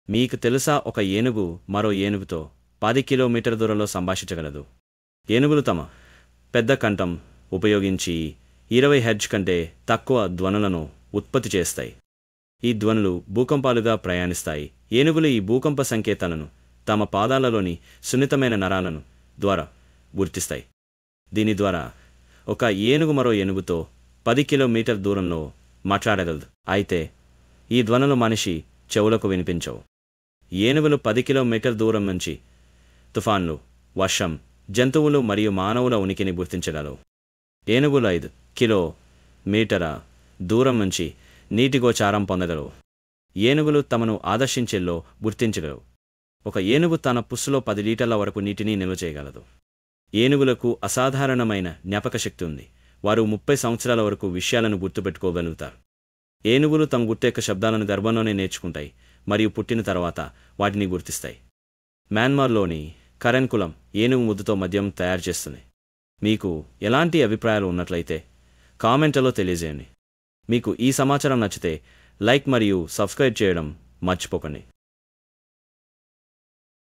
మీకు తెలుసా ఒక ఏనుగు మరో ఏనుగుతో 10 కిలోమీటర్ల దూరంలో సంభాషించగలదు. ఏనుగులు తమ పెద్ద కంఠం ఉపయోగించి 20 హెర్ట్జ్ కంటే తక్కువ ధ్వనులను ఉత్పత్తి చేస్తాయి. ఈ ధ్వనులు భూకంపాలుగా ప్రయాణిస్తాయి. ఏనుగులు ఈ భూకంప సంకేతాలను తమ పాదాలలోని సున్నితమైన నరాలను ద్వారా గుర్తిస్తాయి. దీని ద్వారా ఒక ఏనుగు మరో ఏనుగుతో 10 కిలోమీటర్ల దూరంలో మాట్లాడగలదు. అయితే ఈ ధ్వనులు మనిషి చెవులకు వినిపించవు. ఏనుగులు 10 కిలోమీటర్ల దూరం నుంచి తుఫాన్లు, వర్షం, జంతువులు మరియు మానవుల ఉనికిని గుర్తించగలవు. ఏనుగులు 5 కిలోమీటర్ల దూరం నుంచి నీటి గోచారం పొందగలవు. ఏనుగులు తమను ఆదర్శించేలో గుర్తించగలవు. ఒక ఏనుగు తన పుస్సులో 10 లీటర్ల వరకు నీటిని నిల్వ చేయగలదు. ఏనుగులకు అసాధారణమైన జ్ఞాపకశక్తి ఉంది. వారు 30 సంవత్సరాల వరకు విషయాలను గుర్తుపెట్టుకోగలుగుతారు. ఏనుగులు తమ గుర్తెక్క శబ్దాలను గర్భంలోనే నేర్చుకుంటాయి మరియు పుట్టిన తర్వాత వాటిని గుర్తిస్తాయి. మ్యాన్మార్లోని కరెన్ కులం ఏనుగు ముద్దుతో మద్యం తయారు చేస్తుంది. మీకు ఎలాంటి అభిప్రాయాలు ఉన్నట్లయితే కామెంట్లలో తెలియజేయండి. మీకు ఈ సమాచారం నచ్చితే లైక్ మరియు సబ్స్క్రైబ్ చేయడం మర్చిపోకండి.